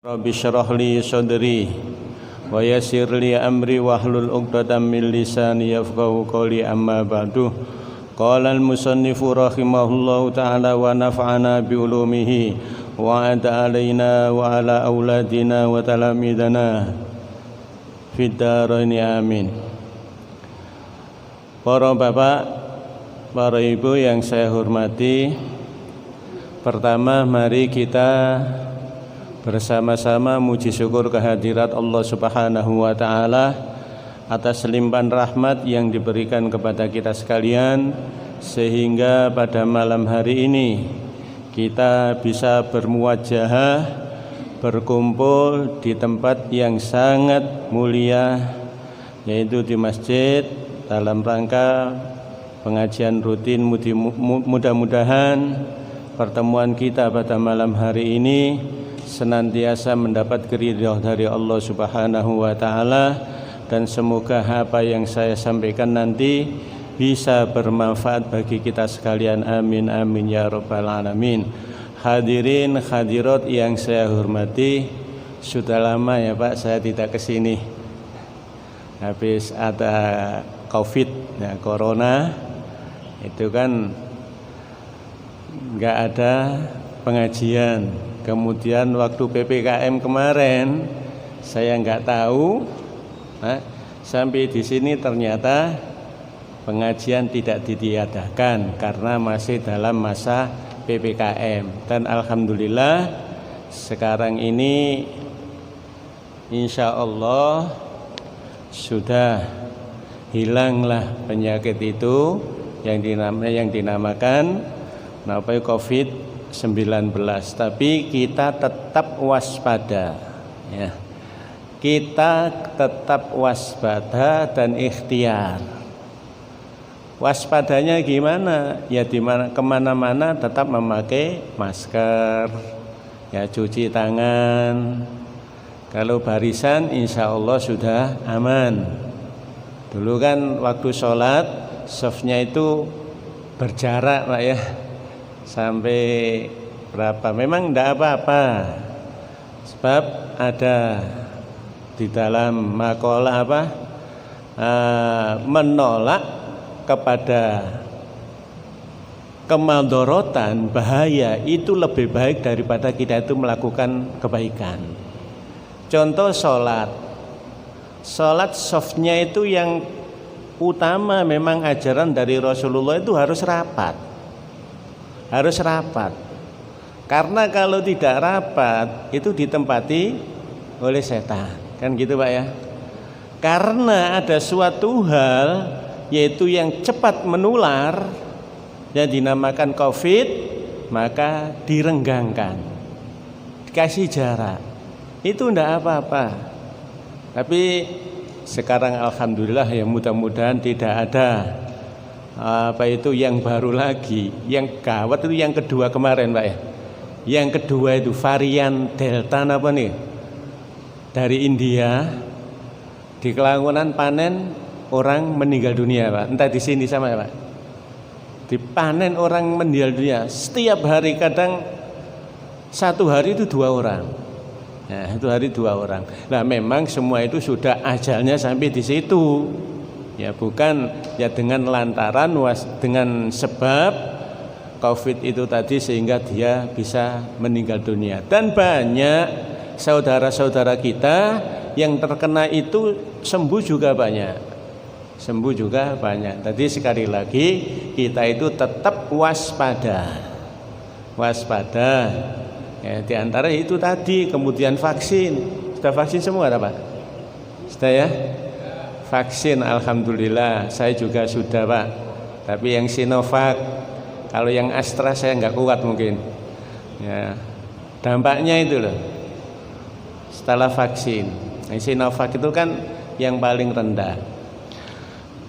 Rabbi syrah li sadri wa yassir li amri wahlul 'uqdatam min lisani yafqahu qawli amma ba'du. Qala al-musannifu rahimahullahu ta'ala wa nafa'ana bi ulumihi wa a'ada alaina wa ala auladina wa talamidana fid dharain amin. Para bapak, para ibu yang saya hormati, pertama mari kita bersama-sama muji syukur kehadirat Allah Subhanahu wa Ta'ala atas limpahan rahmat yang diberikan kepada kita sekalian, sehingga pada malam hari ini kita bisa bermuwajahah, berkumpul di tempat yang sangat mulia, yaitu di masjid, dalam rangka pengajian rutin. Mudah-mudahan pertemuan kita pada malam hari ini senantiasa mendapat keridhaan dari Allah Subhanahu wa Ta'ala, dan semoga apa yang saya sampaikan nanti bisa bermanfaat bagi kita sekalian. Amin amin ya rabbal alamin. Hadirin hadirat yang saya hormati, sudah lama ya Pak saya tidak kesini, habis ada COVID ya, corona itu kan nggak ada pengajian. Kemudian waktu PPKM kemarin saya nggak tahu, sampai di sini ternyata pengajian tidak ditiadakan karena masih dalam masa PPKM. Dan alhamdulillah sekarang ini insya Allah sudah hilanglah penyakit itu yang dinamakan COVID-19, tapi kita tetap waspada ya. Kita tetap waspada dan ikhtiar. Waspadanya gimana? Ya kemana-mana tetap memakai masker, ya cuci tangan. Kalau barisan insya Allah sudah aman. Dulu kan waktu sholat softnya itu berjarak Pak ya, sampai berapa, memang tidak apa-apa, sebab ada di dalam makalah menolak kepada kemadharatan, bahaya itu lebih baik daripada kita itu melakukan kebaikan. Contoh sholat softnya itu yang utama, memang ajaran dari Rasulullah itu harus rapat. Karena kalau tidak rapat itu ditempati oleh setan, kan gitu Pak ya. Karena ada suatu hal yaitu yang cepat menular yang dinamakan COVID, maka direnggangkan, dikasih jarak. Itu enggak apa-apa. Tapi sekarang alhamdulillah ya, mudah-mudahan tidak ada yang baru lagi. Yang gawat itu yang kedua kemarin Pak ya. Yang kedua itu varian Delta dari India, di Kelangkonan panen orang meninggal dunia Pak. Entah di sini sama ya Pak. Dipanen orang meninggal dunia setiap hari, kadang satu hari itu 2 orang. Nah, itu hari 2 orang. Nah, memang semua itu sudah ajalnya sampai di situ. Ya, bukan ya dengan lantaran dengan sebab COVID itu tadi sehingga dia bisa meninggal dunia. Dan banyak saudara-saudara kita yang terkena itu sembuh juga banyak. Tadi sekali lagi kita itu tetap waspada. Ya, di antara itu tadi, kemudian vaksin. Sudah vaksin semua Pak? Sudah ya? Vaksin alhamdulillah saya juga sudah Pak. Tapi yang Sinovac, kalau yang Astra saya nggak kuat mungkin. Ya, dampaknya itu loh setelah vaksin. Sinovac itu kan yang paling rendah.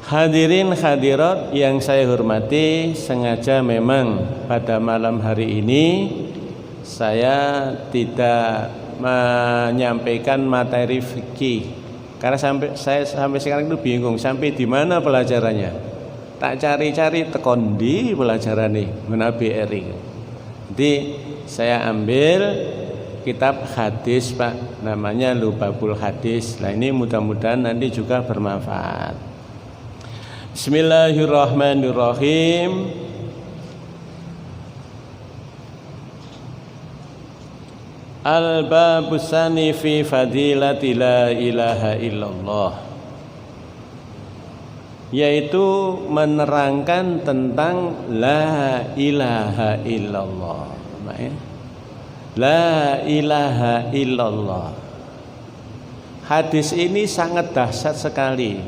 Hadirin hadirat yang saya hormati, sengaja memang pada malam hari ini saya tidak menyampaikan materi fikih, karena saya sampai sekarang itu bingung sampai di mana pelajarannya. Tak cari-cari tekondi pelajaran nih menabi eri. Jadi saya ambil kitab hadis Pak, namanya Lubabul Hadis. Nah ini mudah-mudahan nanti juga bermanfaat. Bismillahirrahmanirrahim. Al-babus tsani fi fadilati la ilaha illallah, yaitu menerangkan tentang la ilaha illallah. La ilaha illallah. Hadis ini sangat dahsyat sekali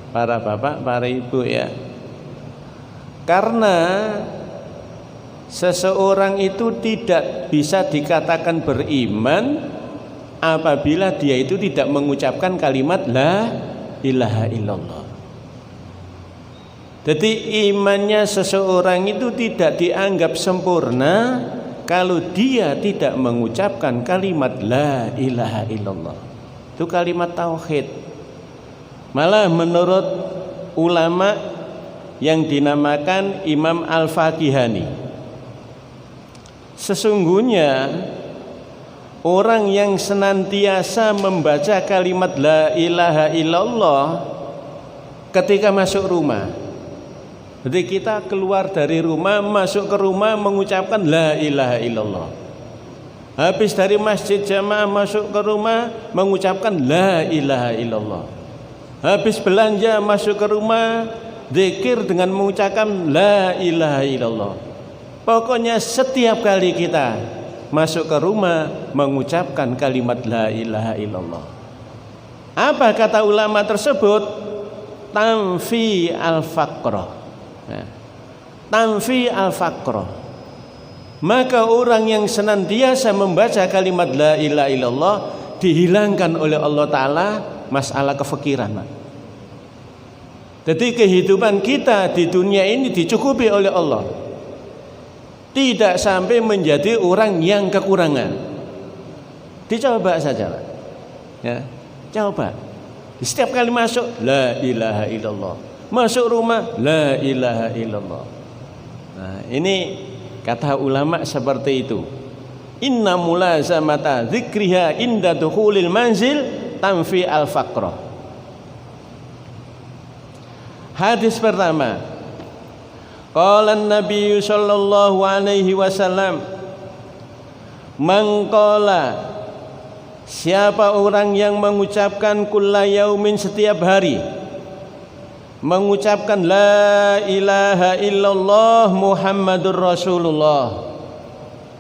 para bapak, para ibu ya. Karena seseorang itu tidak bisa dikatakan beriman apabila dia itu tidak mengucapkan kalimat la ilaha illallah. Jadi imannya seseorang itu tidak dianggap sempurna kalau dia tidak mengucapkan kalimat la ilaha illallah. Itu kalimat tauhid. Malah menurut ulama yang dinamakan Imam Al-Faqihani, sesungguhnya orang yang senantiasa membaca kalimat la ilaha illallah ketika masuk rumah. Jadi kita keluar dari rumah, masuk ke rumah mengucapkan la ilaha illallah. Habis dari masjid jamaah masuk ke rumah mengucapkan la ilaha illallah. Habis belanja masuk ke rumah zikir dengan mengucapkan la ilaha illallah. Pokoknya setiap kali kita masuk ke rumah mengucapkan kalimat la ilaha illallah. Apa kata ulama tersebut? Tanfi al-faqrah. Tanfi al-faqrah. Maka orang yang senantiasa membaca kalimat la ilaha illallah dihilangkan oleh Allah Ta'ala masalah kefakiran. Jadi kehidupan kita di dunia ini dicukupi oleh Allah, tidak sampai menjadi orang yang kekurangan. Dicoba saja Pak. Ya, coba. Setiap kali masuk la ilaha illallah, masuk rumah la ilaha illallah. Nah, ini kata ulama seperti itu. Inna mulazamata dzikriha inda dukhulil manzil tanfi al-faqrah. Hadis pertama, qala Nabi sallallahu alaihi wasallam, man qala, siapa orang yang mengucapkan kulla yaumin, setiap hari mengucapkan la ilaha illallah Muhammadur Rasulullah.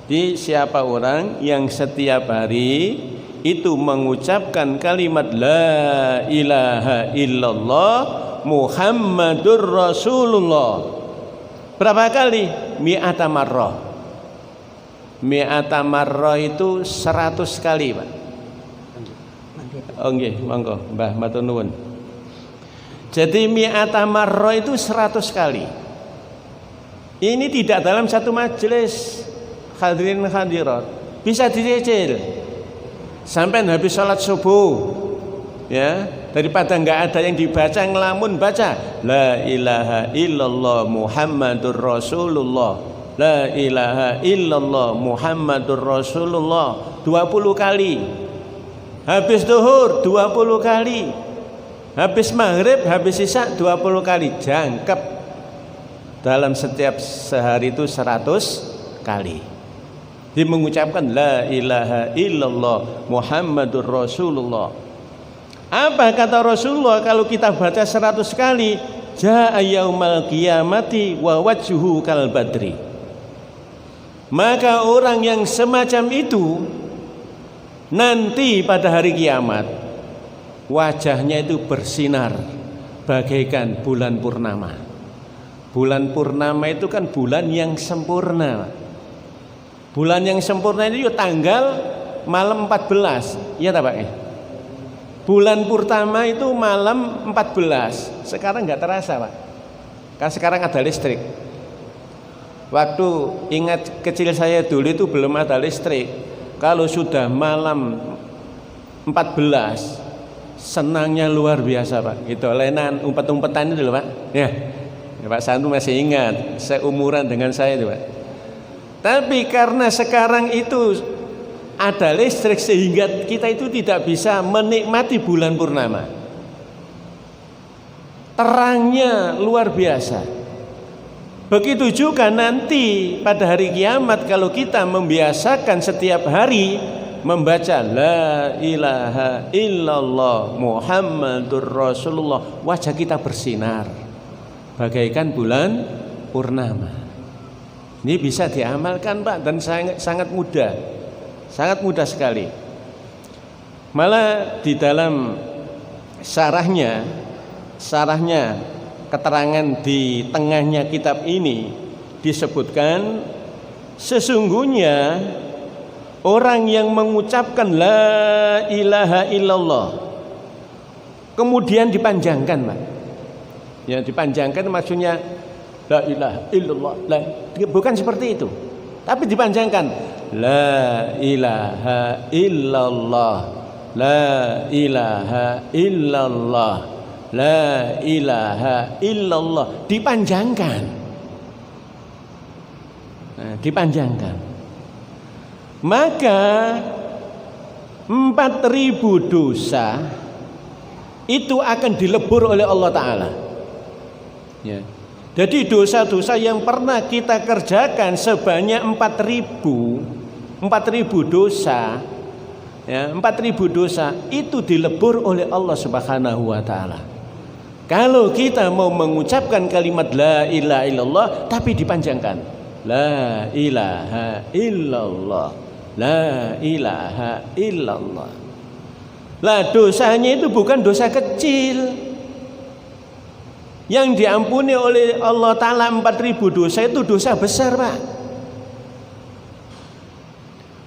Di siapa orang yang setiap hari itu mengucapkan kalimat la ilaha illallah Muhammadur Rasulullah. Berapa kali? Mi'ata marrah. Mi'ata marrah itu 100 kali Pak. Oh nggih, monggo Mbah matur nuwun. Jadi mi'ata marrah itu 100 kali. Ini tidak dalam satu majelis, hadirin hadirat. Bisa dicicil sampai habis sholat subuh. Ya, daripada enggak ada yang dibaca, ngelamun baca la ilaha illallah Muhammadur Rasulullah, la ilaha illallah Muhammadur Rasulullah 20 kali. Habis zuhur 20 kali. Habis maghrib, habis isya 20 kali. Jangkep. Dalam setiap sehari itu 100 kali. Dia mengucapkan la ilaha illallah Muhammadur Rasulullah. Apa kata Rasulullah kalau kita baca 100 kali? Jaa yaumal qiyamati wa wajhuhu kal badri. Maka orang yang semacam itu nanti pada hari kiamat wajahnya itu bersinar bagaikan bulan purnama. Bulan purnama itu kan bulan yang sempurna. Bulan yang sempurna itu tanggal malam 14. Iya tak Pak? Bulan purnama itu malam 14. Sekarang nggak terasa Pak. Kan sekarang ada listrik. Waktu ingat kecil saya dulu itu belum ada listrik. Kalau sudah malam 14, senangnya luar biasa Pak. Itu lenan umpet-umpetan itu loh Pak. Ya Pak Santu masih ingat, seumuran dengan saya itu Pak. Tapi karena sekarang itu ada listrik sehingga kita itu tidak bisa menikmati bulan purnama. Terangnya luar biasa. Begitu juga nanti pada hari kiamat kalau kita membiasakan setiap hari membaca la ilaha illallah Muhammadur Rasulullah, wajah kita bersinar bagaikan bulan purnama. Ini bisa diamalkan Pak, dan sangat mudah. Sangat mudah sekali. Malah di dalam syarahnya keterangan di tengahnya kitab ini disebutkan sesungguhnya orang yang mengucapkan la ilaha illallah kemudian dipanjangkan Pak. Ya, dipanjangkan maksudnya la ilaha illallah, bukan seperti itu. Tapi dipanjangkan la ilaha illallah, la ilaha illallah, la ilaha illallah, dipanjangkan. Nah, dipanjangkan. Maka 4.000 dosa itu akan dilebur oleh Allah Ta'ala. Ya. Jadi dosa-dosa yang pernah kita kerjakan sebanyak 4.000 dosa, ya, 4.000 dosa itu dilebur oleh Allah Subhanahu wa Ta'ala. Kalau kita mau mengucapkan kalimat la ilaha illallah tapi dipanjangkan, la ilaha illallah, la ilaha illallah. Lah dosanya itu bukan dosa kecil. Yang diampuni oleh Allah Ta'ala 4.000 dosa itu dosa besar Pak.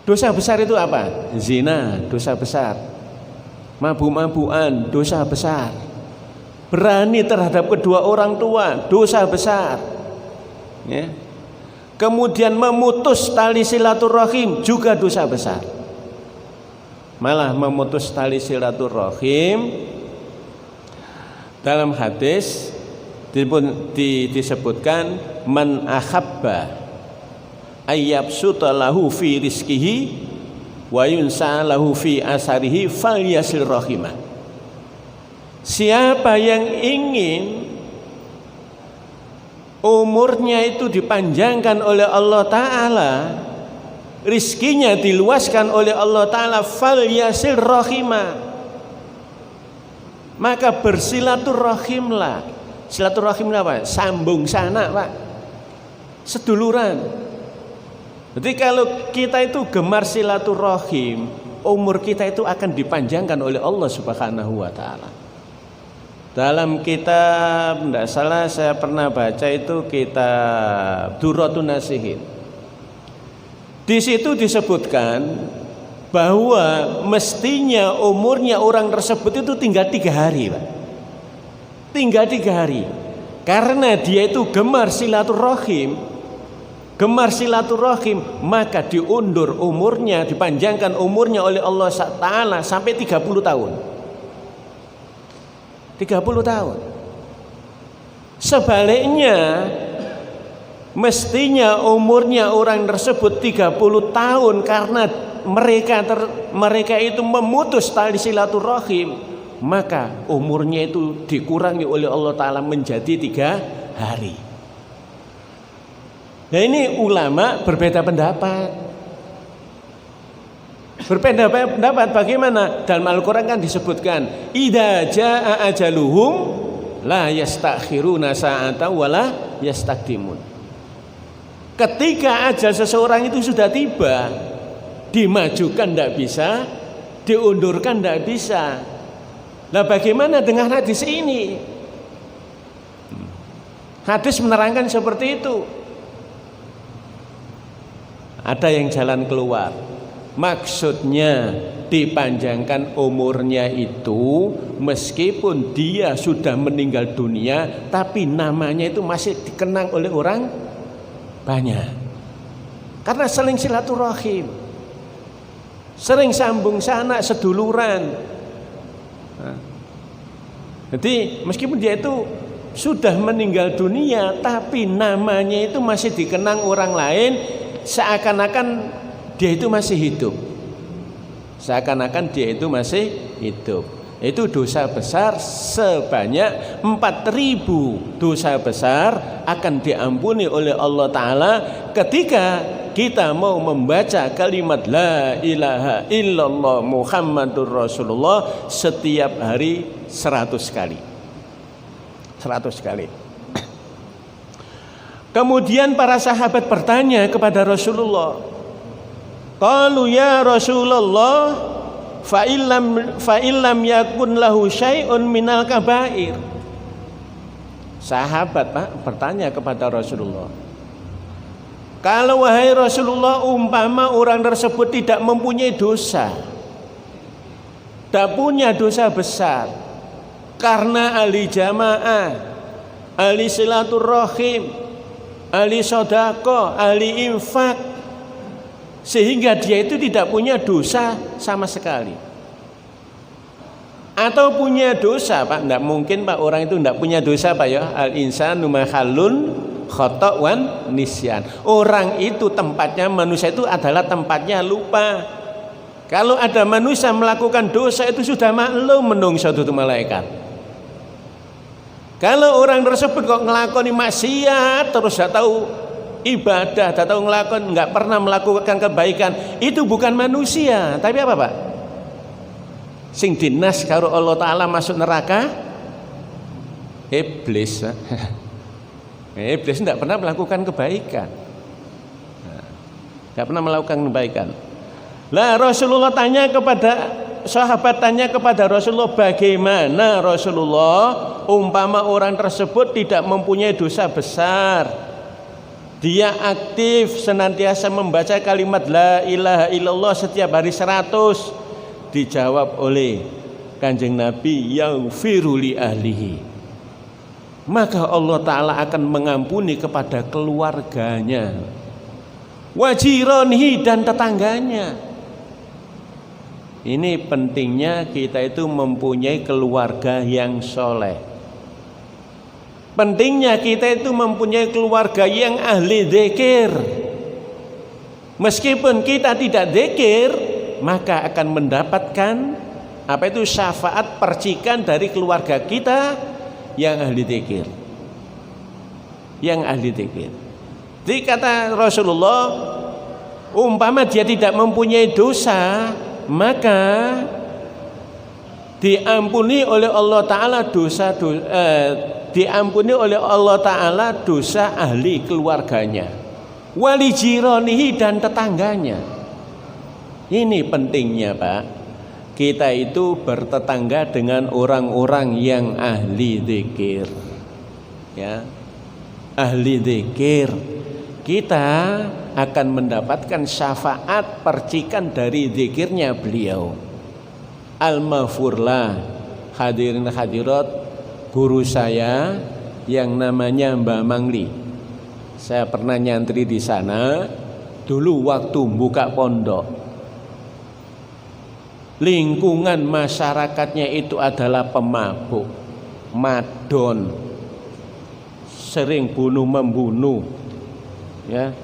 Dosa besar itu apa? Zina, dosa besar. Mabuk-mabukan, dosa besar. Berani terhadap kedua orang tua, dosa besar. Ya. Kemudian memutus tali silaturahim juga dosa besar. Malah memutus tali silaturahim dalam hadis disebutkan man ahabba ayyabsuta lahu fi rizqihi wa yunsa lahu fi asarihi falyasil rahimah. Siapa yang ingin umurnya itu dipanjangkan oleh Allah Ta'ala, rizkinya diluaskan oleh Allah Ta'ala, falyasil rahimah, maka bersilaturahimlah. Silaturahim apa? Sambung sanak Pak, seduluran. Jadi kalau kita itu gemar silaturahim, umur kita itu akan dipanjangkan oleh Allah Subhanahu wa Ta'ala. Dalam kitab, tidak salah saya pernah baca itu kitab Durratun Nasihin. Di situ disebutkan bahwa mestinya umurnya orang tersebut itu tinggal 3 hari Pak. Tinggal 3 hari. Karena dia itu gemar silaturahim, maka diundur umurnya, dipanjangkan umurnya oleh Allah Ta'ala sampai 30 tahun. 30 tahun. Sebaliknya, mestinya umurnya orang tersebut 30 tahun karena mereka itu memutus tali silaturahim, maka umurnya itu dikurangi oleh Allah Ta'ala menjadi 3 hari. Nah ini ulama berbeda pendapat. Berbeda pendapat bagaimana? Dalam Al-Quran kan disebutkan idza jaa ajaluhum la yastakhiruna sa'atan wa la yastaqdimun. Ketika ajal seseorang itu sudah tiba, dimajukan tidak bisa, diundurkan tidak bisa. Nah bagaimana dengan hadis ini? Hadis menerangkan seperti itu. Ada yang jalan keluar. Maksudnya dipanjangkan umurnya itu meskipun dia sudah meninggal dunia, tapi namanya itu masih dikenang oleh orang banyak. Karena sering silaturahim, sering sambung sanak seduluran. Jadi meskipun dia itu sudah meninggal dunia, tapi namanya itu masih dikenang orang lain, seakan-akan dia itu masih hidup. seakan-akan dia itu masih hidup. Itu dosa besar sebanyak 4.000 dosa besar akan diampuni oleh Allah Ta'ala ketika kita mau membaca kalimat la ilaha illallah Muhammadur Rasulullah setiap hari 100 kali. 100 kali. Kemudian para sahabat bertanya kepada Rasulullah, qalu ya Rasulullah fa illam yakun lahu syai'un minal kabair. Sahabat Pak bertanya kepada Rasulullah, kalau wahai Rasulullah, umpama orang tersebut tidak mempunyai dosa, tidak punya dosa besar, karena ahli jamaah, ahli silaturahim, ahli sodako, ahli infak, sehingga dia itu tidak punya dosa sama sekali. Atau punya dosa Pak, tidak mungkin Pak orang itu tidak punya dosa Pak ya. Al-insanu mahallun khata' wan nisyan. Orang itu tempatnya, manusia itu adalah tempatnya lupa. Kalau ada manusia melakukan dosa itu sudah maklum menungso itu malaikat. Kalau orang tersebut kok ngelakoni maksiat terus tidak tahu ibadah, tidak tahu ngelakon, nggak pernah melakukan kebaikan, itu bukan manusia, tapi apa Pak? Sing dinas karo Allah Ta'ala masuk neraka iblis. Iblis tidak pernah melakukan kebaikan, nggak pernah melakukan kebaikan. Lah Rasulullah tanya kepada sahabat, tanya kepada Rasulullah, bagaimana Rasulullah umpama orang tersebut tidak mempunyai dosa besar, dia aktif senantiasa membaca kalimat la ilaha illallah setiap hari 100. Dijawab oleh Kanjeng Nabi, yaghfiru li ahlihi, maka Allah Ta'ala akan mengampuni kepada keluarganya, wajironihi, dan tetangganya. Ini pentingnya kita itu mempunyai keluarga yang soleh. Pentingnya kita itu mempunyai keluarga yang ahli dzikir. Meskipun kita tidak dzikir, maka akan mendapatkan apa itu syafaat percikan dari keluarga kita yang ahli dzikir. Yang ahli dzikir. Jadi kata Rasulullah, umpama dia tidak mempunyai dosa, maka diampuni oleh Allah Ta'ala diampuni oleh Allah Ta'ala dosa ahli keluarganya, wali jironihi, dan tetangganya. Ini pentingnya Pak, kita itu bertetangga dengan orang-orang yang ahli dzikir, ya, ahli dzikir. Kita akan mendapatkan syafaat percikan dari zikirnya beliau. Al-Maghfurlah, hadirin hadirat, guru saya yang namanya Mbak Mangli. Saya pernah nyantri di sana dulu waktu buka pondok. Lingkungan masyarakatnya itu adalah pemabuk, madon, sering bunuh membunuh, ya,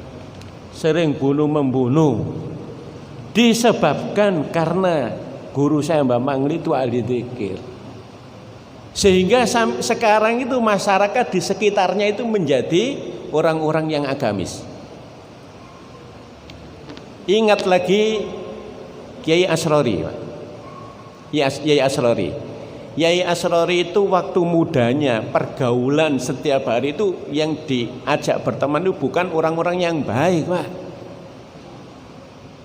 sering bunuh membunuh, disebabkan karena guru saya Mbak Mangli itu ahli dzikir. Sehingga sekarang itu masyarakat di sekitarnya itu menjadi orang-orang yang agamis. Ingat lagi Kiai Asrori, Kiai Asrori. Kiai Asrori itu waktu mudanya pergaulan setiap hari itu yang diajak berteman itu bukan orang-orang yang baik, Pak.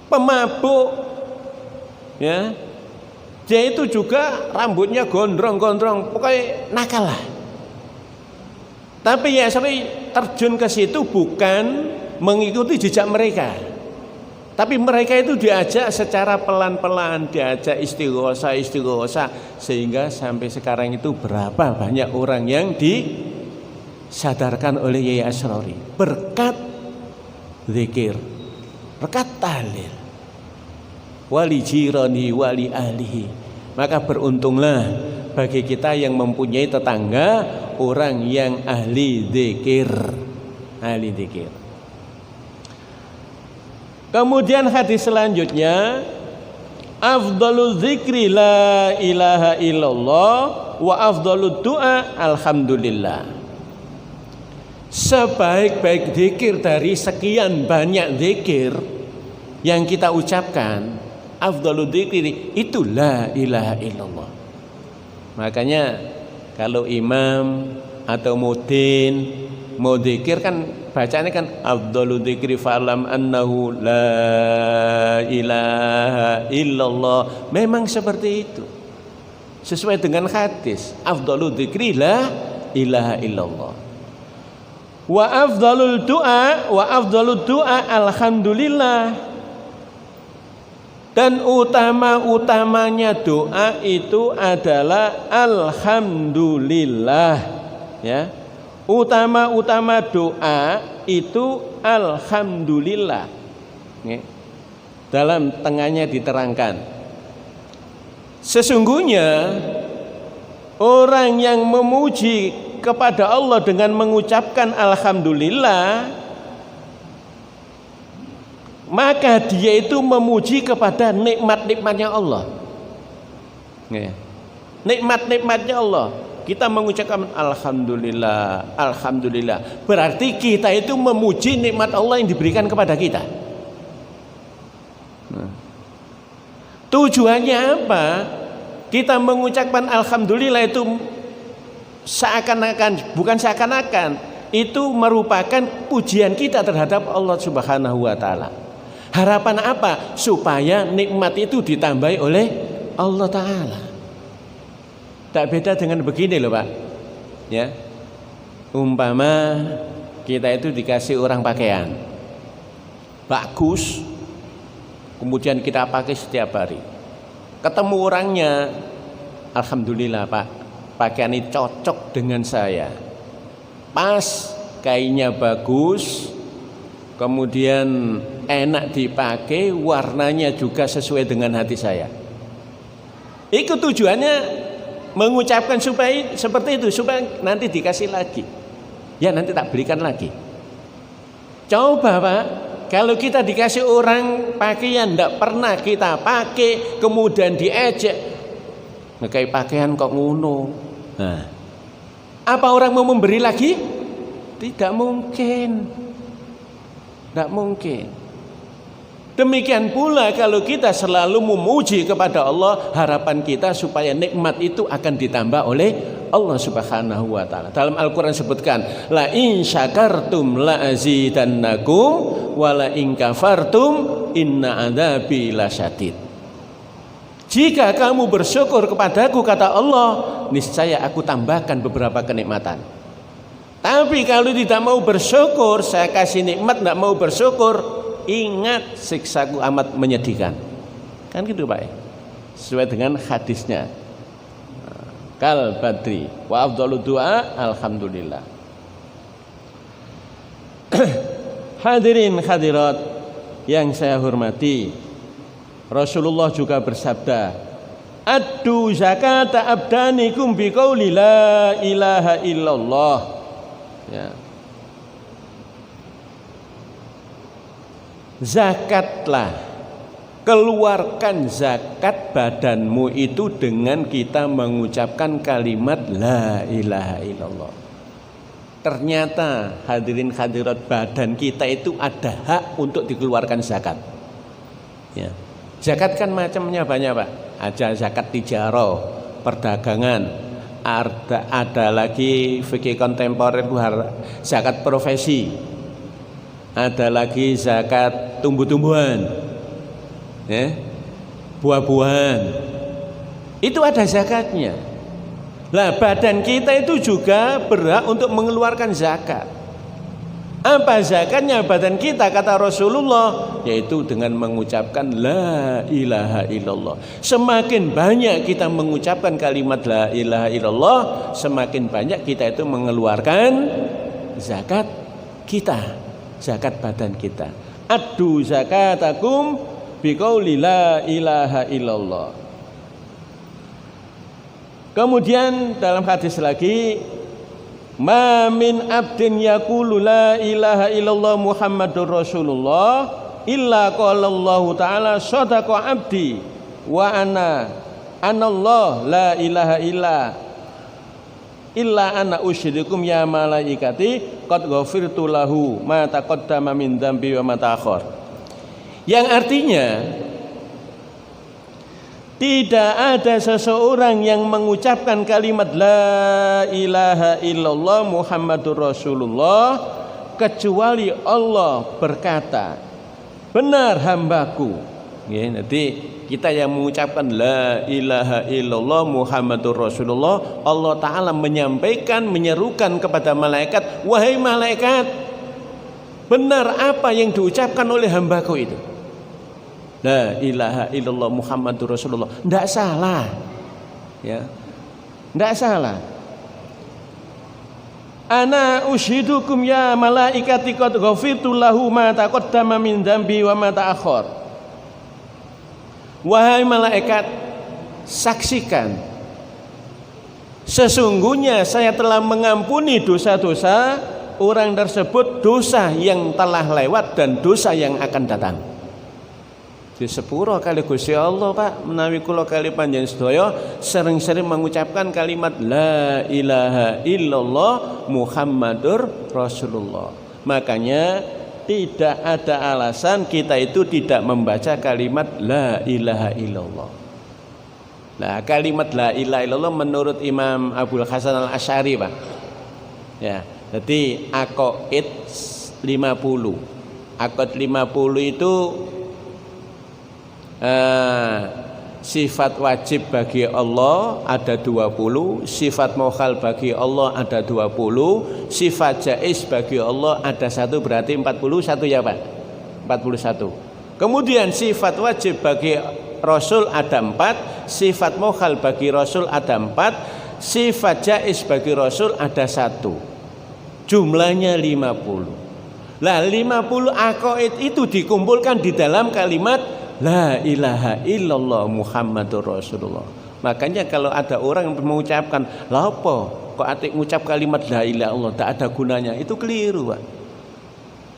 Pemabuk, ya. Dia itu juga rambutnya gondrong-gondrong, pokoknya nakal lah. Tapi Kiai Asrori terjun ke situ bukan mengikuti jejak mereka. Tapi mereka itu diajak secara pelan-pelan, diajak istighosa, sehingga sampai sekarang itu berapa banyak orang yang disadarkan oleh Kiai Asrori berkat zikir, berkat tahlil, wali jirani wali ahlihi. Maka beruntunglah bagi kita yang mempunyai tetangga orang yang ahli zikir, ahli zikir. Kemudian hadis selanjutnya, afdhalu dzikri la ilaha illallah wa afdhalu du'a alhamdulillah. Sebaik-baik zikir dari sekian banyak zikir yang kita ucapkan, afdhalu dzikri itu la ilaha illallah. Makanya kalau imam atau mudin mau zikir kan bacanya kan afdhalu dzikri fa'lam annahu la ilaha illallah. Memang seperti itu. Sesuai dengan hadis, afdhalu dzikri la ilaha illallah. Wa afdhalul du'a alhamdulillah. Dan utama-utamanya doa itu adalah alhamdulillah, ya. Utama-utama doa itu alhamdulillah. Dalam tengahnya diterangkan, sesungguhnya orang yang memuji kepada Allah dengan mengucapkan alhamdulillah, maka dia itu memuji kepada nikmat-nikmatnya Allah. Nikmat-nikmatnya Allah. Kita mengucapkan alhamdulillah, alhamdulillah. Berarti kita itu memuji nikmat Allah yang diberikan kepada kita. Tujuannya apa? Kita mengucapkan alhamdulillah itu seakan-akan, bukan seakan-akan, itu merupakan pujian kita terhadap Allah Subhanahu wa taala. Harapan apa? Supaya nikmat itu ditambahi oleh Allah taala. Tak beda dengan begini loh Pak. Ya. Umpama kita itu dikasih orang pakaian bagus, kemudian kita pakai setiap hari. Ketemu orangnya, alhamdulillah Pak, pakaian ini cocok dengan saya. Pas, kainnya bagus, kemudian enak dipakai, warnanya juga sesuai dengan hati saya. Itu tujuannya mengucapkan supaya seperti itu, supaya nanti dikasih lagi. Ya nanti tak belikan lagi. Coba Pak, kalau kita dikasih orang pakaian tidak pernah kita pakai, kemudian diejek, ngekai pakaian kok ngono. Nah, apa orang mau memberi lagi? Tidak mungkin. Tidak mungkin. Demikian pula kalau kita selalu memuji kepada Allah, harapan kita supaya nikmat itu akan ditambah oleh Allah Subhanahu wa taala. Dalam Al-Qur'an sebutkan, la in syakartum la azidannakum wa la in kafartum inna adzabi lasyadid. Jika kamu bersyukur kepadaku, kata Allah, niscaya aku tambahkan beberapa kenikmatan. Tapi kalau tidak mau bersyukur, saya kasih nikmat tidak mau bersyukur, ingat siksaku amat menyedihkan. Kan gitu Pak ya? Sesuai dengan hadisnya. Kal badri wa afdalu du'a alhamdulillah. Hadirin hadirat yang saya hormati, Rasulullah juga bersabda, addu zakata abdanikum biqauli la ilaha illallah. Ya. Zakatlah, keluarkan zakat badanmu itu dengan kita mengucapkan kalimat la ilaha illallah. Ternyata hadirin hadirat, badan kita itu ada hak untuk dikeluarkan zakat. Ya. Zakat kan macamnya banyak Pak. Ada zakat tijarah, perdagangan, ada lagi fikih kontemporer zakat profesi, ada lagi zakat tumbuh-tumbuhan, ya, buah-buahan. Itu ada zakatnya. Lah badan kita itu juga berhak untuk mengeluarkan zakat. Apa zakatnya badan kita? Kata Rasulullah, yaitu dengan mengucapkan la ilaha illallah. Semakin banyak kita mengucapkan kalimat la ilaha illallah, semakin banyak kita itu mengeluarkan zakat kita, zakat badan kita. Addu zakatakum biqauli la ilaha illallah. Kemudian dalam hadis lagi, ma min abdin yaqulu la ilaha illallah Muhammadur Rasulullah illa qala Allah taala sadaqa abdi wa anallah la ilaha illa ana usyrikum ya malaikati qad ghafirtu lahu ma taqaddama min dzambi wa ma ta'akhkhar. Yang artinya tidak ada seseorang yang mengucapkan kalimat la ilaha illallah Muhammadur Rasulullah kecuali Allah berkata, benar hambaku. Ya, nanti kita yang mengucapkan la ilaha illallah Muhammadur Rasulullah, Allah Ta'ala menyampaikan, menyerukan kepada malaikat, wahai malaikat, benar apa yang diucapkan oleh hambaku itu. La ilaha illallah Muhammadur Rasulullah. Tidak salah. Ya. Tidak salah. Ana ushidukum ya malaikati qad ghafirtu lahu ma taqaddama min dzambi wa ma ta'akhkhar. Wahai malaikat, saksikan, sesungguhnya saya telah mengampuni dosa-dosa orang tersebut, dosa yang telah lewat dan dosa yang akan datang. Di sepuro kali Gusti Allah Pak menawi kula kali panjenengan sedaya sering-sering mengucapkan kalimat la ilaha illallah Muhammadur Rasulullah. Makanya tidak ada alasan kita itu tidak membaca kalimat la ilaha illallah. Nah, kalimat la ilaha illallah menurut Imam Abul Hasan Al-Asy'ari Pak. Ya, jadi aqaid 50. Aqaid 50 itu sifat wajib bagi Allah ada 20, sifat mokhal bagi Allah ada 20, sifat jaiz bagi Allah ada 1, berarti 41 ya Pak, 41. Kemudian sifat wajib bagi Rasul ada 4, sifat mokhal bagi Rasul ada 4, sifat jaiz bagi Rasul ada 1, jumlahnya 50. Lah 50 aqaid itu dikumpulkan di dalam kalimat la ilaha illallah Muhammadur Rasulullah. Makanya kalau ada orang yang mengucapkan, lah apa kok atik mengucap kalimat la ilaha illallah tak ada gunanya, itu keliru Pak.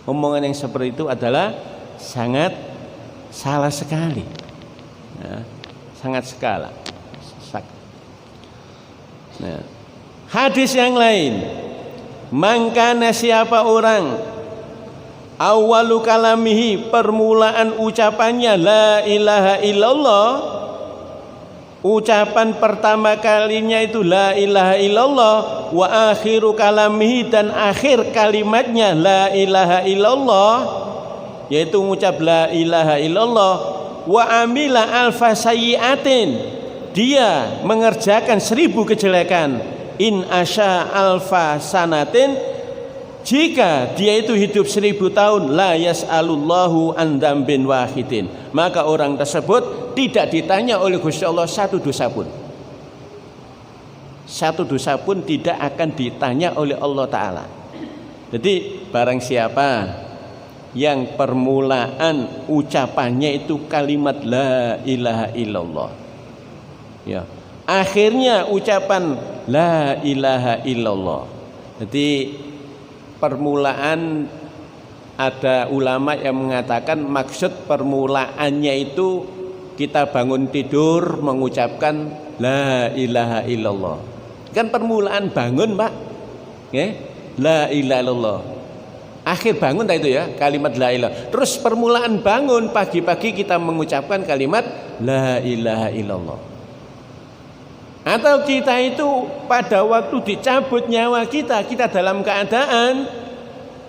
Omongan yang seperti itu adalah sangat salah sekali. Nah, sangat sekali. Nah, hadis yang lain, mangkana siapa orang awalu kalamihi permulaan ucapannya la ilaha illallah, ucapan pertama kalinya itu la ilaha illallah, wa akhiru kalamihi dan akhir kalimatnya la ilaha illallah, yaitu mengucap la ilaha illallah, wa amila alfa sayyiatin, dia mengerjakan 1000 kejelekan, in asya alfa sanatin, jika dia itu hidup 1000 tahun, la yas'alullahu an dzambin wahidin, maka orang tersebut tidak ditanya oleh Gusti Allah satu dosa pun. Satu dosa pun tidak akan ditanya oleh Allah Ta'ala. Jadi barang siapa yang permulaan ucapannya itu kalimat la ilaha illallah, ya, akhirnya ucapan la ilaha illallah. Jadi permulaan, ada ulama yang mengatakan maksud permulaannya itu kita bangun tidur mengucapkan la ilaha illallah. Kan permulaan bangun Pak, ya, la ilaha illallah. Akhir bangun itu ya kalimat la ilaha. Terus permulaan bangun pagi-pagi kita mengucapkan kalimat la ilaha illallah. Atau kita itu pada waktu dicabut nyawa kita dalam keadaan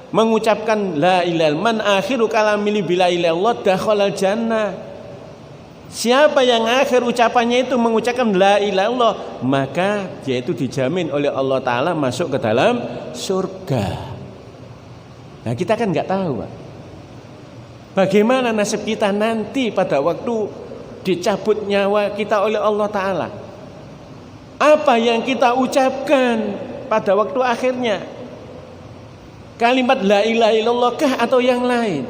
mengucapkan la ilaha illallah, man akhiru kalami bila ilallah dakhalal jannah. Siapa yang akhir ucapannya itu mengucapkan la ilaha illallah, maka dia itu dijamin oleh Allah Ta'ala masuk ke dalam surga. Nah kita kan nggak tahu Pak, bagaimana nasib kita nanti pada waktu dicabut nyawa kita oleh Allah Ta'ala. Apa yang kita ucapkan pada waktu akhirnya, kalimat la ilaha illallah kah atau yang lain?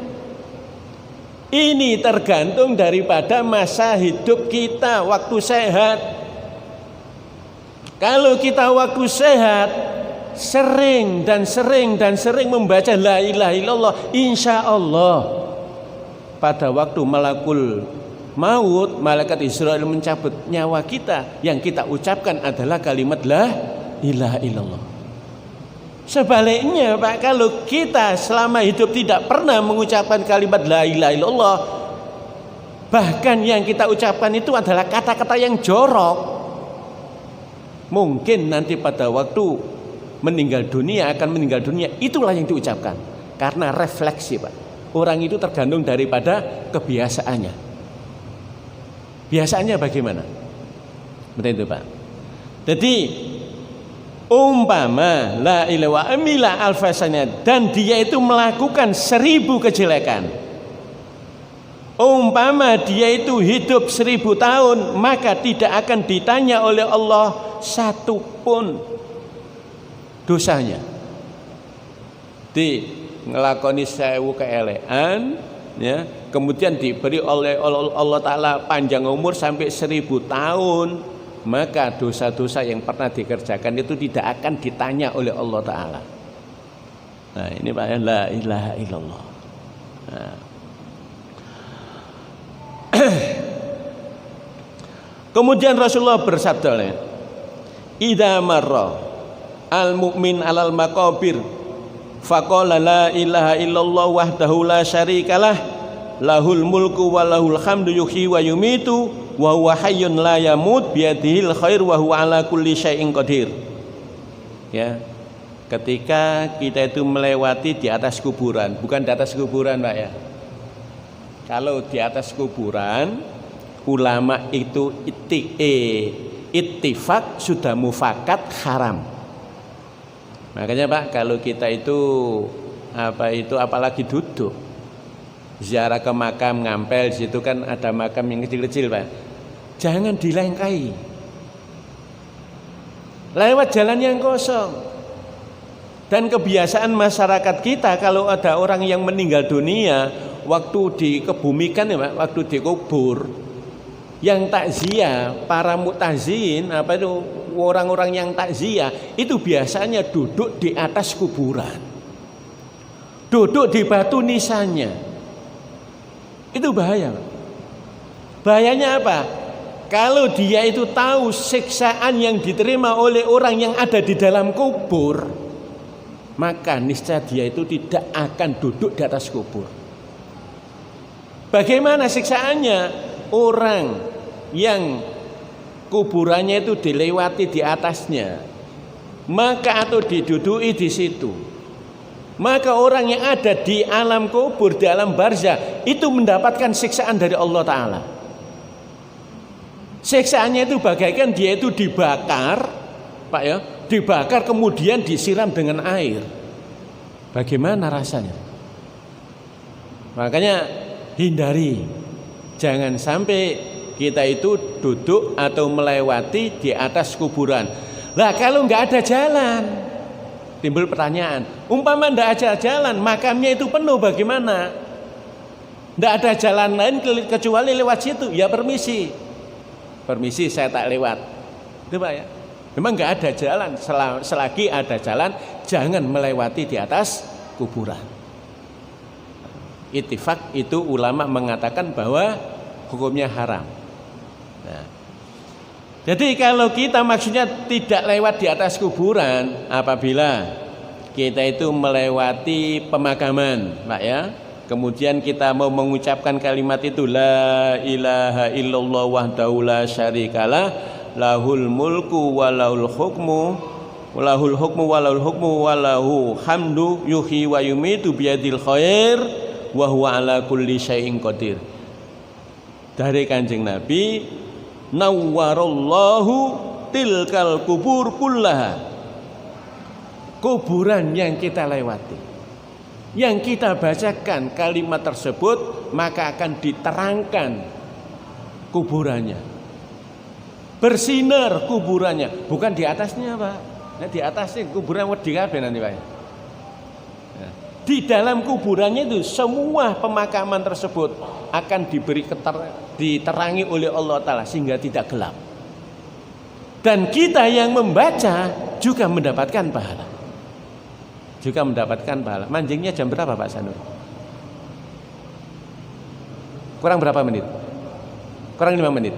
Ini tergantung daripada masa hidup kita waktu sehat. Kalau kita waktu sehat sering dan sering membaca la ilaha illallah, insya Allah pada waktu malakul maut, malaikat Israil mencabut nyawa kita, yang kita ucapkan adalah kalimat la ilaha illallah. Sebaliknya Pak, kalau kita selama hidup tidak pernah mengucapkan kalimat la ilaha illallah, bahkan yang kita ucapkan itu adalah kata-kata yang jorok, mungkin nanti pada waktu meninggal dunia, akan meninggal dunia, itulah yang diucapkan. Karena refleksi Pak, orang itu tergantung daripada kebiasaannya. Biasaannya bagaimana? Betul itu Pak. Jadi umpama la ilaha amila alfasana, dan dia itu melakukan 1000 kejelekan, umpama dia itu hidup 1000 tahun, maka tidak akan ditanya oleh Allah satu pun dosanya. Di ngelakoni 1000 keelekan, ya, kemudian diberi oleh Allah Ta'ala panjang umur sampai 1000 tahun, maka dosa-dosa yang pernah dikerjakan itu tidak akan ditanya oleh Allah Ta'ala. Nah ini Pak, la ilaha illallah. Nah. Kemudian Rasulullah bersabda, idza marra al mu'min alal maqabir faqala la ilaha illallah wahdahu la syarikalah lahul mulku wa lahul hamdu yuhyi wa yumitu wa huwa hayyun la yamut biyadihil khair wa huwa ala kulli syai'in qadir. Ya. Ketika kita itu melewati di atas kuburan, bukan di atas kuburan Pak ya. Kalau di atas kuburan, ulama itu ittifaq sudah mufakat haram. Makanya Pak, kalau kita itu apalagi duduk ziarah ke makam, ngampel di situ kan ada makam yang kecil-kecil Pak, jangan dilengkai lewat jalan yang kosong. Dan kebiasaan masyarakat kita, kalau ada orang yang meninggal dunia, waktu dikebumikan ya Pak, waktu dikubur, yang takziah, para mu'tazin, orang-orang yang takziah itu biasanya duduk di atas kuburan, duduk di batu nisannya. Itu bahaya. Bahayanya apa? Kalau dia itu tahu siksaan yang diterima oleh orang yang ada di dalam kubur, maka niscaya dia itu tidak akan duduk di atas kubur. Bagaimana siksaannya? Orang yang kuburannya itu dilewati di atasnya, maka atau diduduki di situ, maka orang yang ada di alam kubur, di alam barzah, itu mendapatkan siksaan dari Allah Ta'ala. Siksaannya itu bagaikan dia itu dibakar Pak ya, dibakar kemudian disiram dengan air. Bagaimana rasanya? Makanya hindari, jangan sampai kita itu duduk atau melewati di atas kuburan. Lah kalau nggak ada jalan, timbul pertanyaan, umpama nggak ada jalan, makamnya itu penuh, bagaimana? Nggak ada jalan lain kecuali lewat situ, ya permisi, saya tak lewat. Itu Pak ya. Memang nggak ada jalan, selagi ada jalan jangan melewati di atas kuburan. Ittifaq itu ulama mengatakan bahwa hukumnya haram. Nah, jadi kalau kita maksudnya tidak lewat di atas kuburan, apabila kita itu melewati pemakaman, Pak ya, kemudian kita mau mengucapkan kalimat itu la ilaha illallah wahdahu la syarikalah lahul mulku walahul hukmu walahul hukmu walahu hamdu yuhyi wa yumitu biyadil khair wa huwa ala kulli syai'in qadir. Dari Kanjeng Nabi, nawwarallahu tilkal kubur kullaha. Kuburan yang kita lewati, yang kita bacakan kalimat tersebut, maka akan diterangkan kuburannya, bersinar kuburannya, bukan di atasnya Pak. Nah, di atasnya kuburan wedi kabeh nanti Pak. Nah, di dalam kuburannya itu semua pemakaman tersebut akan diterangi oleh Allah Ta'ala sehingga tidak gelap. Dan kita yang membaca juga mendapatkan pahala. Manjingnya jam berapa Pak Sanur? Kurang berapa menit? Kurang 5 menit.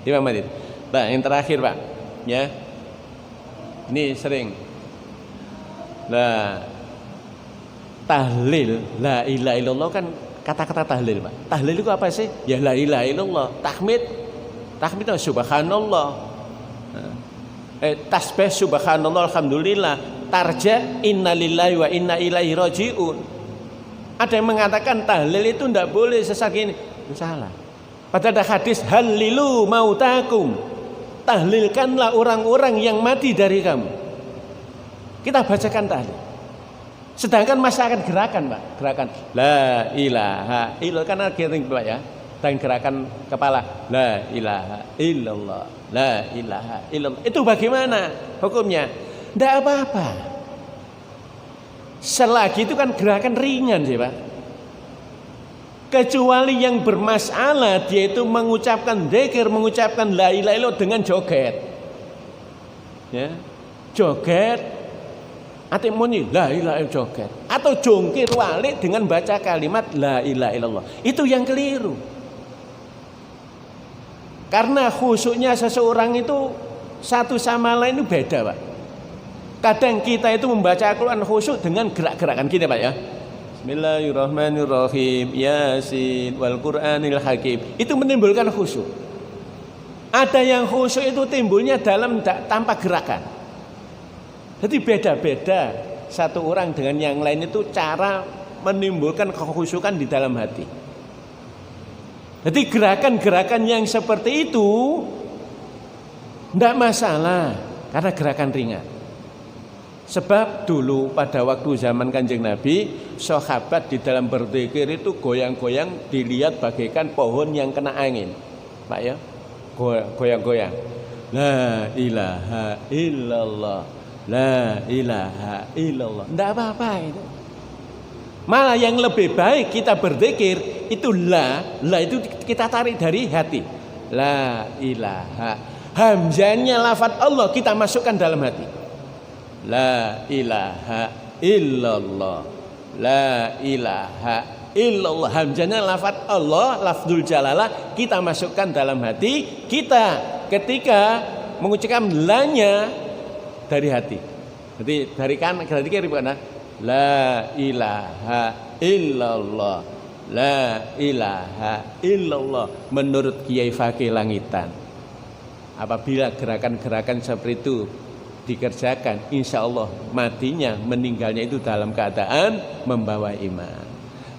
5 menit. Nah, yang terakhir Pak, ya. Ini sering. Nah, tahlil la ilaha illallah kan kata-kata tahlil Pak. Tahlil itu apa sih? Ya la ilaha illallah. Tahmid itu subhanallah. Tasbih subhanallah alhamdulillah. Tarja innalillahi wa inna ilaihi rajiun. Ada yang mengatakan tahlil itu tidak boleh sesak ini. Salah. Padahal ada hadis halilu mautakum. Tahlilkanlah orang-orang yang mati dari kamu. Kita bacakan tahlil. Sedangkan masyarakat gerakan Pak, gerakan la ilaha illallah kan akhirnya Pak ya. Dan gerakan kepala la ilaha illallah, la ilaha illallah. Itu bagaimana hukumnya? Tidak apa-apa. Selagi itu kan gerakan ringan sih Pak. Kecuali yang bermasalah dia itu mengucapkan dzikir, mengucapkan la ilaha illallah dengan joget. Ya. Joget atau muni la ilaha illallah joget atau jongkir walik dengan baca kalimat la ilaha illallah. Itu yang keliru. Karena khusyuknya seseorang itu satu sama lain itu beda Pak. Kadang kita itu membaca Al-Quran khusyuk dengan gerak-gerakan kita Pak ya. Bismillahirrahmanirrahim. Yasin wal Qur'anil Hakim. Itu menimbulkan khusyuk. Ada yang khusyuk itu timbulnya tanpa gerakan. Jadi beda-beda satu orang dengan yang lain itu cara menimbulkan kekhusyukan di dalam hati. Jadi gerakan-gerakan yang seperti itu tidak masalah karena gerakan ringan. Sebab dulu pada waktu zaman Kanjeng Nabi, sahabat di dalam berzikir itu goyang-goyang dilihat bagaikan pohon yang kena angin. Pak ya, goyang-goyang. La ilaha illallah, la ilaha illallah. Tidak apa-apa itu. Malah yang lebih baik kita berzikir itu la itu kita tarik dari hati. La ilaha. Hamzahnya lafaz Allah kita masukkan dalam hati. La ilaha illallah, la ilaha illallah. Hamzahnya lafaz Allah, lafzul jalalah kita masukkan dalam hati kita ketika mengucapkan la-nya dari hati. Jadi dari kanan ke kiri bukan? La ilaha illallah, la ilaha illallah. Menurut Kiai Fakih Langitan, apabila gerakan-gerakan seperti itu dikerjakan, insya Allah matinya meninggalnya itu dalam keadaan membawa iman.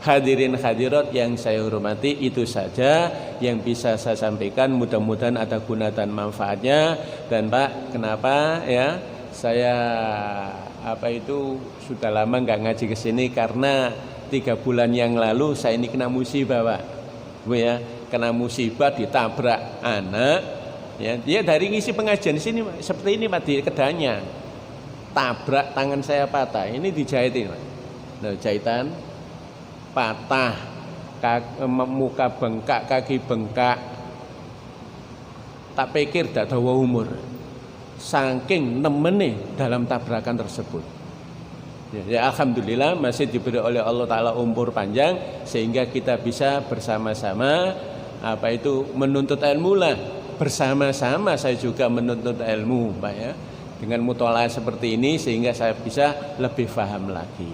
Hadirin hadirat yang saya hormati, itu saja yang bisa saya sampaikan. Mudah-mudahan ada guna dan manfaatnya. Dan Pak, kenapa ya saya sudah lama nggak ngaji ke sini karena 3 bulan yang lalu saya ini kena musibah Pak. Bu ya, kena musibah ditabrak anak. Ya, dia dari ngisi pengajian sini seperti ini Pak, di kedanya tabrak, tangan saya patah, ini dijahitin Pak. Nah, jahitan patah, muka bengkak, kaki bengkak. Tak pikir tidak tahu umur, saking nemene dalam tabrakan tersebut. Ya, alhamdulillah masih diberi oleh Allah Ta'ala umur panjang sehingga kita bisa bersama-sama menuntut ilmu lah. Bersama-sama saya juga menuntut ilmu Pak ya, dengan mutola'ah seperti ini sehingga saya bisa lebih paham lagi.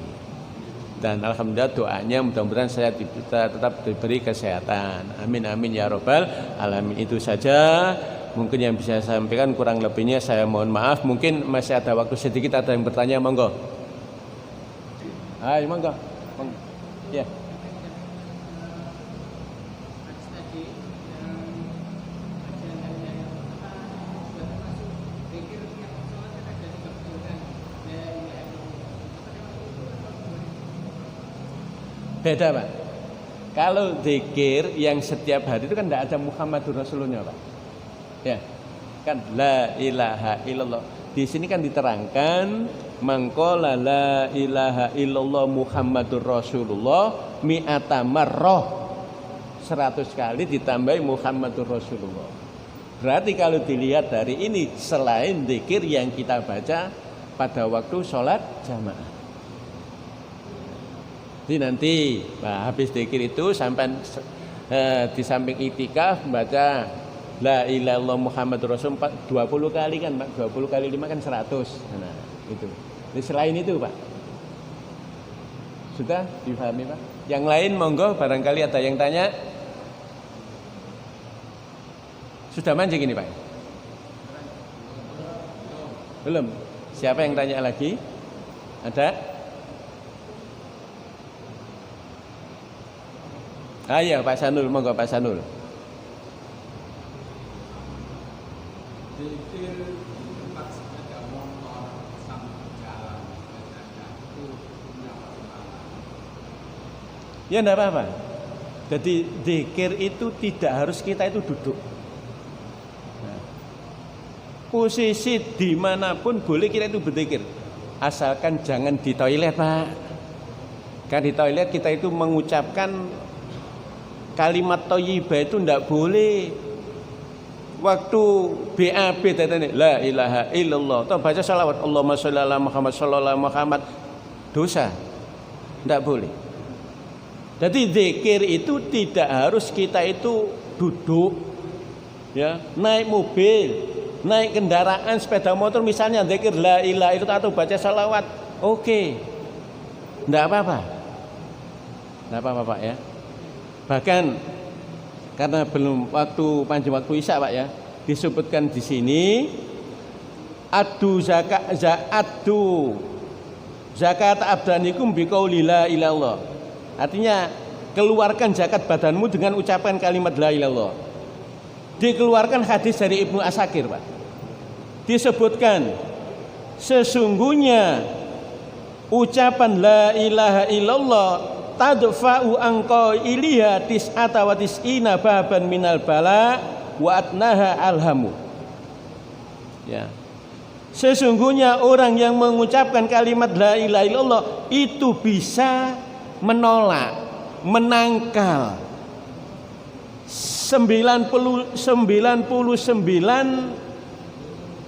Dan alhamdulillah doanya mudah-mudahan saya bisa tetap diberi kesehatan. Amin amin ya robbal alamin. Itu saja mungkin yang bisa saya sampaikan, kurang lebihnya saya mohon maaf. Mungkin masih ada waktu sedikit, ada yang bertanya, monggo. Ayo monggo. Ya. Beda Pak. Kalau zikir yang setiap hari itu kan tidak ada Muhammadur Rasulullah Pak. Ya, kan la ilaha illallah. Di sini kan diterangkan mangqala la ilaha illallah Muhammadur Rasulullah mi'ata marrah, 100 kali ditambahi Muhammadur Rasulullah. Berarti kalau dilihat dari ini selain zikir yang kita baca pada waktu sholat jamaah. Jadi nanti habis zikir itu sampai Di samping iktikaf baca la ilaha illallah Muhammadur Rasul 20 kali kan Pak, 20 kali 5 kan 100. Nah, itu. Jadi selain itu Pak. Sudah dipahami Pak? Yang lain monggo barangkali ada yang tanya. Sudah mancing ini Pak? Belum. Siapa yang tanya lagi? Ada? Ayo Pak Sanul, monggo Pak Sanul. Zikir di tempat sepeda motor sambil jalan itu punya bagaimana? Ya enggak apa-apa. Jadi zikir itu tidak harus kita itu duduk. Posisi dimanapun boleh kita itu berzikir, asalkan jangan di toilet Pak. Kan di toilet kita itu mengucapkan kalimat thayyibah itu tidak boleh. Waktu BAB tadi la ilaha illallah, atau baca salawat Allahumma sholli ala Muhammad sallallahu alaihi Muhammad, dosa, tidak boleh. Jadi zikir itu tidak harus kita itu duduk, ya, naik mobil, naik kendaraan sepeda motor misalnya zikir la ilaha illallah atau baca salawat, oke, tidak apa-apa, tidak apa-apa Pak ya. Bahkan karena belum waktu panjang waktu isya Pak ya, disebutkan di sini zakat abdanikum biqauli la ilaha illallah. Artinya keluarkan zakat badanmu dengan ucapan kalimat la ilaha illallah. Dikeluarkan hadis dari Ibnu Asakir Pak. Disebutkan sesungguhnya ucapan la ilaha illallah tadfa'u angqa iliha tis'ata wa tis'ina baban minal bala wa atnaha alhamu. Ya. Sesungguhnya orang yang mengucapkan kalimat la ilaha illallah itu bisa menolak, menangkal 99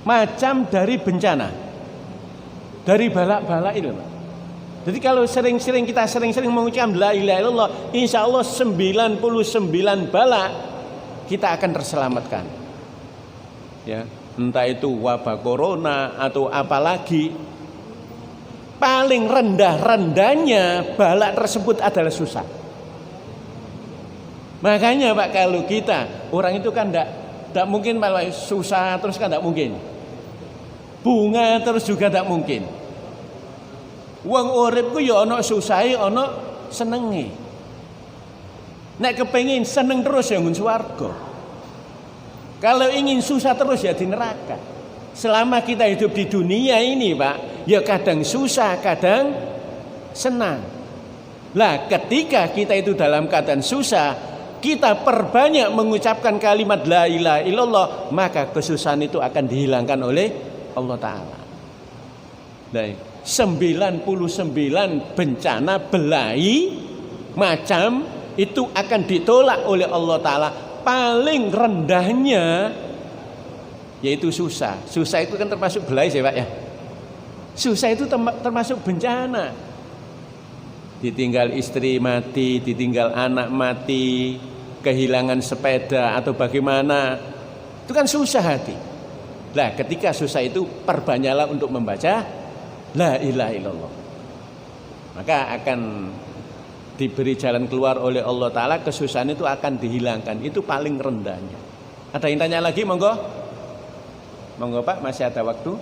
macam dari bencana, dari balak-balak itu Pak. Jadi kalau sering-sering kita mengucapkan la ilaha illallah, insya Allah 99 bala kita akan terselamatkan. Ya, entah itu wabah corona atau apalagi, paling rendah-rendahnya bala tersebut adalah susah. Makanya Pak, kalau kita orang itu kan tidak mungkin kalau susah terus kan tidak mungkin. Bunga terus juga tidak mungkin. Wong urip ku ya ana susahe, ana senenge. Nek kepengin seneng terus ya ngun swarga. Kalau ingin susah terus ya di neraka. Selama kita hidup di dunia ini Pak, ya kadang susah, kadang senang. Lah ketika kita itu dalam keadaan susah, kita perbanyak mengucapkan kalimat la ilaha illallah, maka kesusahan itu akan dihilangkan oleh Allah Ta'ala. Baik. 99 bencana belai macam itu akan ditolak oleh Allah Ta'ala. Paling rendahnya yaitu susah. Susah itu kan termasuk belai sih Pak ya. Susah itu termasuk bencana. Ditinggal istri mati, ditinggal anak mati, kehilangan sepeda atau bagaimana, itu kan susah hati. Nah ketika susah itu perbanyaklah untuk membaca la ilaha illallah, maka akan diberi jalan keluar oleh Allah Ta'ala, kesusahan itu akan dihilangkan. Itu paling rendahnya. Ada yang tanya lagi? Monggo Pak, masih ada waktu.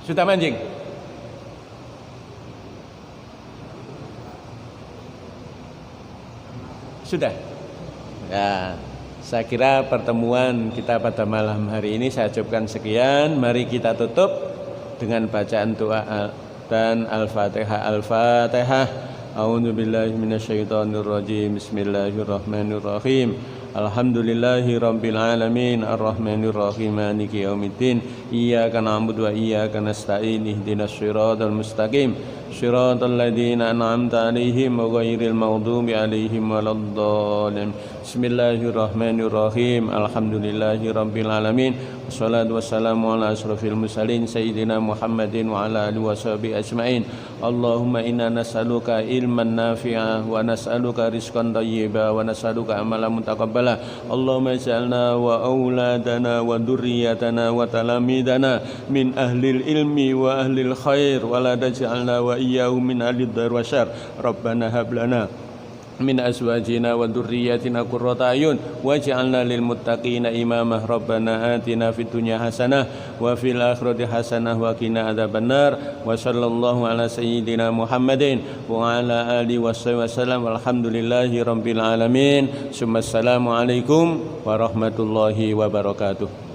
Sudah mancing? Sudah? Ya, saya kira pertemuan kita pada malam hari ini saya cukupkan sekian. Mari kita tutup dengan bacaan doa dan Al-Fatihah. Al-Fatihah. A'udzubillahi minasyaitonirrajim. Bismillahirrahmanirrahim. Alhamdulillahi rabbil alamin arrahmanir rahim maliki yaumiddin iyyaka na'budu wa iyyaka nasta'in ihdinas siratal mustaqim صراط الذين أنعمت عليهم غير المغضوب عليهم ولا الضالين. بسم الله الرحمن الرحيم. الحمد لله رب العالمين والصلاة والسلام على أشرف المرسلين سيدنا محمد وعلى آله وصحبه أجمعين. اللهم إنا نسألك علما نافعا ونسألك رزقا طيبا ونسألك عملا متقبلا. اللهم اجعلنا وأولادنا وذريتنا وتلاميذنا من أهل العلم وأهل الخير ولا تجعلنا وإياهم من أهل الضر والشر. ربنا هب لنا من أزواجنا وذرياتنا قرة أعين واجعلنا للمتقين إماما. ربنا آتنا في الدنيا حسنة وفي الآخرة حسنة وقنا عذاب النار. وصلى الله على سيدنا محمد وعلى آله وصحبه وسلم والحمد لله رب العالمين. ثم السلام عليكم warahmatullahi wabarakatuh.